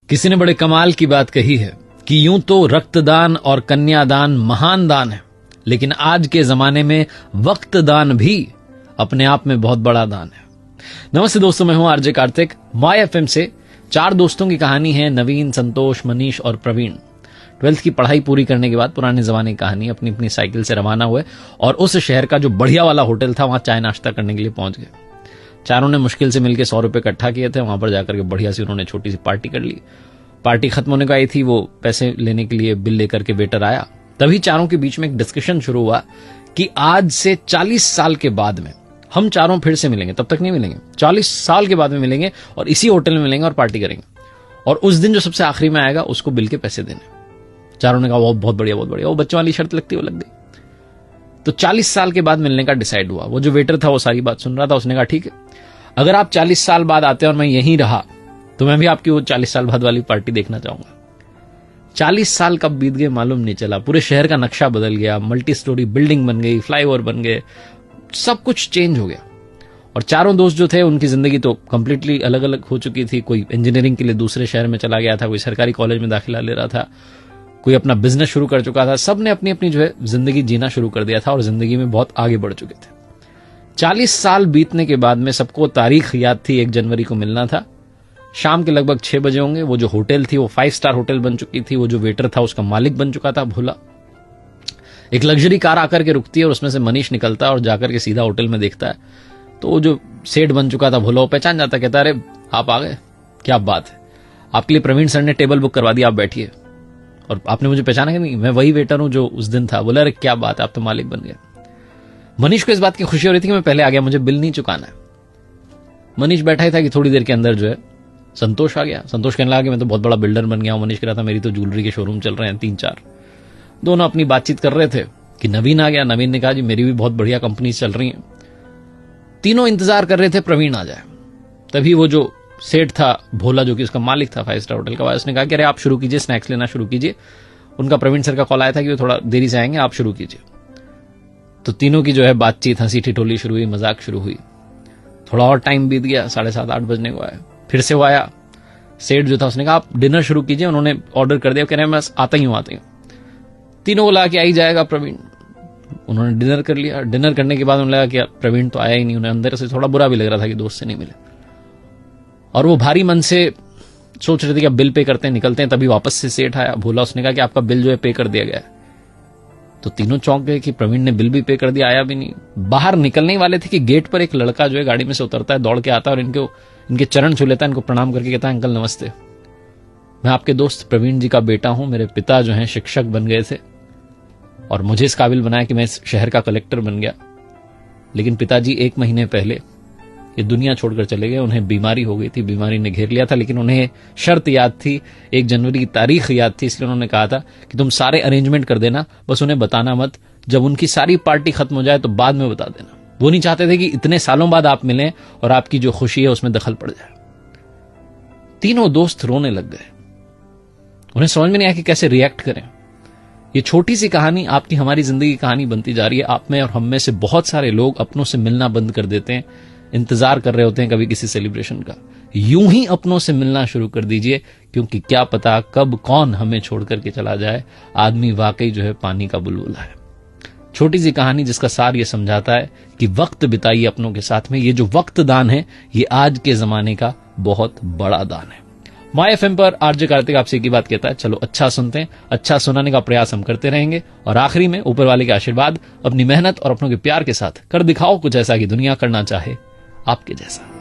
किसी ने बड़े कमाल की बात कही है कि यूं तो रक्तदान और कन्यादान महान दान है, लेकिन आज के जमाने में वक्त दान भी अपने आप में बहुत बड़ा दान है। नमस्ते दोस्तों, मैं हूं आरजे कार्तिक। माय एफएम से 4 दोस्तों की कहानी है, नवीन, संतोष, मनीष और प्रवीण। 12th की पढ़ाई पूरी करने के बाद पुराने जमाने की कहानी अपनी अपनी साइकिल से रवाना हुए और उस शहर का जो बढ़िया वाला होटल था वहां चाय नाश्ता करने के लिए पहुंच गए। चारों ने मुश्किल से मिलकर 100 रुपए इकट्ठा किए थे। वहां पर जाकर के बढ़िया सी उन्होंने छोटी सी पार्टी कर ली। पार्टी खत्म होने को आई थी, वो पैसे लेने के लिए बिल लेकर के वेटर आया। तभी चारों के बीच में एक डिस्कशन शुरू हुआ कि आज से 40 साल के बाद में हम चारों फिर से मिलेंगे। तब तक नहीं मिलेंगे, 40 साल के बाद में मिलेंगे और इसी होटल में मिलेंगे और पार्टी करेंगे, और उस दिन जो सबसे आखिरी में आएगा उसको बिल के पैसे देने। चारों ने कहा वो बहुत बढ़िया, बहुत बढ़िया। वो बच्चों वाली शर्त लगती, वो लग गई। तो 40 साल के बाद मिलने का डिसाइड हुआ। वो जो वेटर था वो सारी बात सुन रहा था। उसने कहा ठीक है, अगर आप 40 साल बाद आते हैं और मैं यहीं रहा तो मैं भी आपकी वो 40 साल बाद वाली पार्टी देखना चाहूंगा। 40 साल कब बीत गए मालूम नहीं चला। पूरे शहर का नक्शा बदल गया, मल्टी स्टोरी बिल्डिंग बन गई, फ्लाईओवर बन गए, सब कुछ चेंज हो गया। और चारों दोस्त जो थे उनकी जिंदगी तो कंप्लीटली अलग अलग हो चुकी थी। कोई इंजीनियरिंग के लिए दूसरे शहर में चला गया था, कोई सरकारी कॉलेज में दाखिला ले रहा था, कोई अपना बिजनेस शुरू कर चुका था। सब ने अपनी अपनी जो है जिंदगी जीना शुरू कर दिया था और जिंदगी में बहुत आगे बढ़ चुके थे। 40 साल बीतने के बाद में सबको तारीख याद थी, 1 जनवरी को मिलना था। शाम के लगभग 6 बजे होंगे। वो जो होटल थी वो 5 स्टार होटल बन चुकी थी। वो जो वेटर था उसका मालिक बन चुका था भोला। एक लग्जरी कार आकर के रुकती है और उसमें से मनीष निकलता है और जाकर के सीधा होटल में देखता है तो वो जो सेठ बन चुका था भोला वो पहचान जाता, कहता है अरे आप आ गए, क्या बात है, आपके लिए प्रवीण सर ने टेबल बुक करवा दिया, आप बैठिए। और आपने मुझे पहचाना कि नहीं, मैं वही वेटर हूं जो उस दिन था। बोला अरे क्या बात है, आप तो मालिक बन गए। मनीष को इस बात की खुशी हो रही थी कि मैं पहले आ गया, मुझे बिल नहीं चुकाना है। मनीष बैठा ही था कि थोड़ी देर के अंदर जो है संतोष आ गया। संतोष कहने लगा कि मैं तो बहुत बड़ा बिल्डर बन गया हूं। मनीष कह रहा था मेरी तो ज्वेलरी के शोरूम चल रहे हैं 3-4। दोनों अपनी बातचीत कर रहे थे कि नवीन आ गया। नवीन ने कहा जी मेरी भी बहुत बढ़िया कंपनी चल रही है। तीनों इंतजार कर रहे थे प्रवीण आ जाए। तभी वो जो सेठ था भोला, जो कि उसका मालिक था 5 स्टार होटल का, उसने कहा कि अरे आप शुरू कीजिए, स्नैक्स लेना शुरू कीजिए। उनका प्रवीण सर का कॉल आया था कि वो थोड़ा देरी से आएंगे, आप शुरू कीजिए। तो तीनों की जो है बातचीत, हंसी ठिठोली शुरू हुई, मजाक शुरू हुई। थोड़ा और टाइम बीत गया, 7:30-8 बजने को आया। फिर से वो आया। सेठ जो था उसने कहा आप डिनर शुरू कीजिए। उन्होंने ऑर्डर कर दिया, कह रहे हैं बस आता ही हूं। तीनों को लगा कि आई जाएगा प्रवीण। उन्होंने डिनर कर लिया। डिनर करने के बाद उन्हें लगा कि प्रवीण तो आया ही नहीं। उन्हें अंदर से थोड़ा बुरा भी लग रहा था कि दोस्त से नहीं मिले, और वो भारी मन से सोच रहे थे कि अब बिल पे करते हैं, निकलते हैं। तभी वापस से सेठ आया भोला। उसने कहा कि आपका बिल जो है पे कर दिया गया है। तो तीनों चौंक गए कि प्रवीण ने बिल भी पे कर दिया, आया भी नहीं। बाहर निकलने वाले थे कि गेट पर एक लड़का जो है गाड़ी में से उतरता है, दौड़ के आता है और इनके चरण छू लेता है, इनको प्रणाम करके कहता है अंकल नमस्ते, मैं आपके दोस्त प्रवीण जी का बेटा हूं। मेरे पिता जो हैं शिक्षक बन गए थे और मुझे इस काबिल बनाया कि मैं इस शहर का कलेक्टर बन गया। लेकिन पिताजी 1 महीने पहले ये दुनिया छोड़कर चले गए। उन्हें बीमारी हो गई थी, बीमारी ने घेर लिया था। लेकिन उन्हें शर्त याद थी, 1 जनवरी की तारीख याद थी, इसलिए उन्होंने कहा था कि तुम सारे अरेंजमेंट कर देना, बस उन्हें बताना मत। जब उनकी सारी पार्टी खत्म हो जाए तो बाद में बता देना। वो नहीं चाहते थे कि इतने सालों बाद आप मिलें और आपकी जो खुशी है उसमें दखल पड़ जाए। तीनों दोस्त रोने लग गए। उन्हें समझ में नहीं आया कि कैसे रिएक्ट करें। ये छोटी सी कहानी आपकी हमारी जिंदगी की कहानी बनती जा रही है। आप में और हम में से बहुत सारे लोग अपनों से मिलना बंद कर देते हैं, इंतजार कर रहे होते हैं कभी किसी सेलिब्रेशन का। यूं ही अपनों से मिलना शुरू कर दीजिए, क्योंकि क्या पता कब कौन हमें छोड़ करके चला जाए। आदमी वाकई जो है पानी का बुलबुला है। छोटी सी कहानी जिसका सार ये समझाता है कि वक्त बिताइए अपनों के साथ में। ये जो वक्त दान है ये आज के जमाने का बहुत बड़ा दान है। माय एफएम पर आरजे कार्तिक आपसे एक ही बात कहता है, चलो अच्छा सुनते हैं, अच्छा सुनाने का प्रयास हम करते रहेंगे। और आखिरी में ऊपर वाले के आशीर्वाद, अपनी मेहनत और अपनों के प्यार के साथ कर दिखाओ कुछ ऐसा कि दुनिया करना चाहे आपके जैसा।